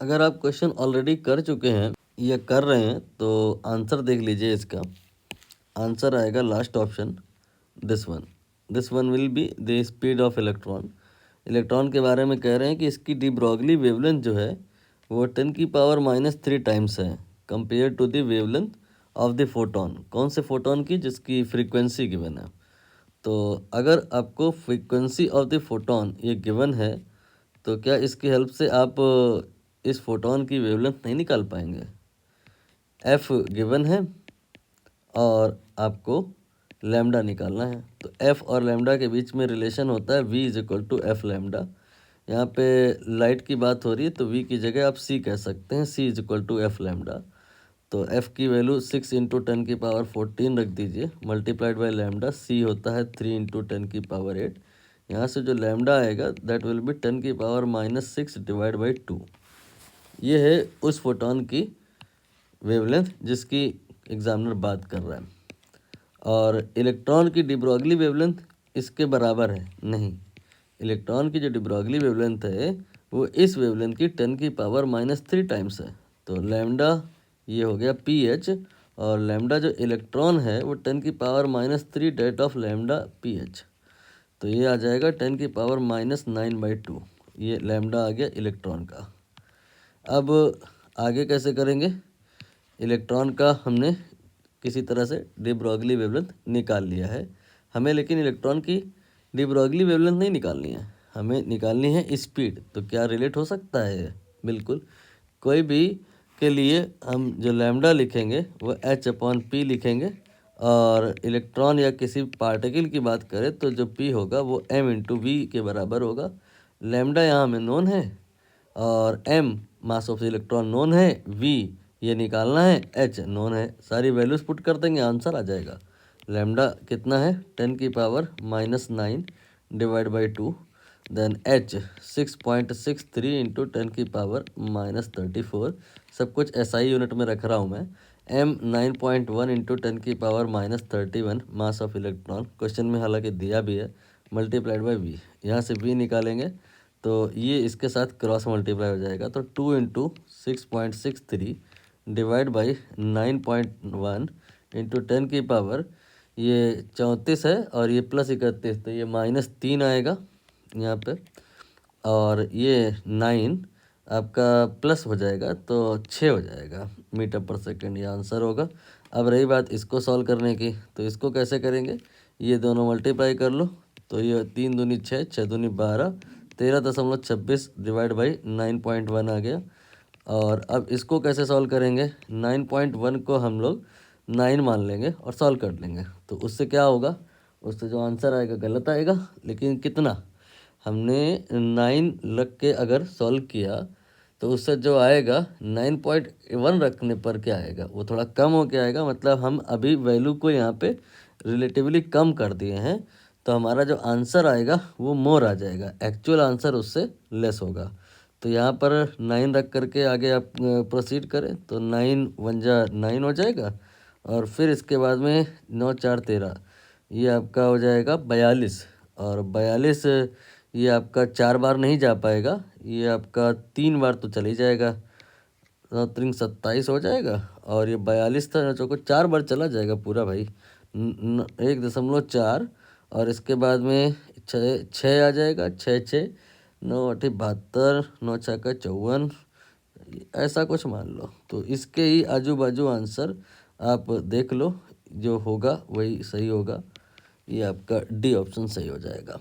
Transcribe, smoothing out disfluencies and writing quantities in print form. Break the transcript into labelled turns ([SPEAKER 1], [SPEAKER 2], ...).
[SPEAKER 1] अगर आप question already कर चुके हैं या कर रहे हैं तो आंसर देख लीजिए। इसका आंसर आएगा last option, this one will be the speed of electron. Electron के बारे में कह रहे हैं कि इसकी डी ब्रॉगली वेवलेंथ जो है वो 10⁻³ टाइम्स है compare to the wavelength of the photon. कौन से फोटोन की? जिसकी फ्रीक्वेंसी गिवन है। तो अगर आपको फ्रीक्वेंसी ऑफ द फोटोन ये गिवन है तो क्या इसकी हेल्प से आप इस फोटोन की वेवलेंथ नहीं निकाल पाएंगे? एफ गिवन है और आपको लैम्डा निकालना है। तो एफ और लैम्डा के बीच में रिलेशन होता है V = एफ लैम्डा। यहाँ पे लाइट की बात हो रही है तो V की जगह आप C कह सकते हैं, C = एफ लैम्डा। तो F की वैल्यू 6 × 10⁻14 रख दीजिए, मल्टीप्लाइड बाय लैम्डा। C होता है 3 × 10⁸। यहाँ से जो लैम्डा आएगा दैट विल बी 10⁻⁻6 / 2। ये है उस फोटोन की वेवलेंथ जिसकी एग्जामिनर बात कर रहा है। और इलेक्ट्रॉन की डी ब्रॉगली वेवलेंथ इसके बराबर है नहीं। इलेक्ट्रॉन की जो डी ब्रॉगली वेवलेंथ है वो इस वेवलेंथ की 10⁻³ टाइम्स है। तो लैम्डा ये हो गया pH, और लैम्डा जो इलेक्ट्रॉन है वो 10⁻³ डेट ऑफ लैम्डा pH। तो ये आ जाएगा 10⁻⁹/2। ये लैम्डा आ गया इलेक्ट्रॉन का। अब आगे कैसे करेंगे? इलेक्ट्रॉन का हमने किसी तरह से डी ब्रॉगली वेवलेंथ निकाल लिया है हमें, लेकिन इलेक्ट्रॉन की डी ब्रॉगली वेवलेंथ नहीं निकालनी है, हमें निकालनी है स्पीड। तो क्या रिलेट हो सकता है? बिल्कुल। कोई भी के लिए हम जो लैम्डा लिखेंगे वो H/P लिखेंगे, और इलेक्ट्रॉन या किसी पार्टिकल की बात करें तो जो P होगा वो m × V के बराबर होगा। लैम्डा यहाँ हमें नोन है और m mass of electron known है, V ये निकालना है, H नोन है। सारी वैल्यूज पुट कर देंगे, आंसर आ जाएगा। लैम्डा कितना है? 10⁻⁹ / 2। Then H 6.63 × 10⁻⁻34। सब कुछ SI यूनिट में रख रहा हूँ मैं। M 9.1 × 10⁻31 mass of electron. Question में हालांकि दिया भी है, मल्टीप्लाइड बाय V। यहाँ से V निकालेंगे तो ये इसके साथ क्रॉस मल्टीप्लाई हो जाएगा। तो 2 × 6.63 डिवाइड बाई 9.1 × 10⁻, ये 34 है और ये +31, तो ये -3 आएगा यहाँ पे, और ये 9 आपका प्लस हो जाएगा तो 6 हो जाएगा मीटर/सेकंड, ये आंसर होगा। अब रही बात इसको सॉल्व करने की, तो इसको कैसे करेंगे? ये दोनों मल्टीप्लाई कर लो, तो ये 3 दूनी 6, 6 दूनी 12, 13.26 डिवाइड बाई 9.1 आ गया। और अब इसको कैसे सॉल्व करेंगे? 9.1 को हम लोग 9 मान लेंगे और सॉल्व कर लेंगे। तो उससे क्या होगा? उससे जो आंसर आएगा गलत आएगा, लेकिन कितना? हमने 9 रख के अगर सॉल्व किया तो उससे जो आएगा 9.1 रखने पर क्या आएगा? वो थोड़ा कम हो के आएगा। मतलब हम अभी वैल्यू को यहाँ पे रिलेटिवली कम कर दिए हैं, तो हमारा जो आंसर आएगा वो मोर आ जाएगा, एक्चुअल आंसर उससे लेस होगा। तो यहाँ पर 9 रख करके आगे आप प्रोसीड करें तो 9 × 1 = 9 हो जाएगा, और फिर इसके बाद में 9 × 4 = 13, ये आपका हो जाएगा 42। और 42 ये आपका 4 बार नहीं जा पाएगा, ये आपका 3 बार तो चल ही जाएगा, 9×3 = 27 हो जाएगा। और ये 42 था जो को 4 बार चला जाएगा पूरा भाई, 1.4, और इसके बाद में 6 आ जाएगा, 6 6 9 8 72, 9 6 = 54, ऐसा कुछ मान लो। तो इसके ही आजू बाजू आंसर आप देख लो, जो होगा वही सही होगा। ये आपका डी ऑप्शन सही हो जाएगा।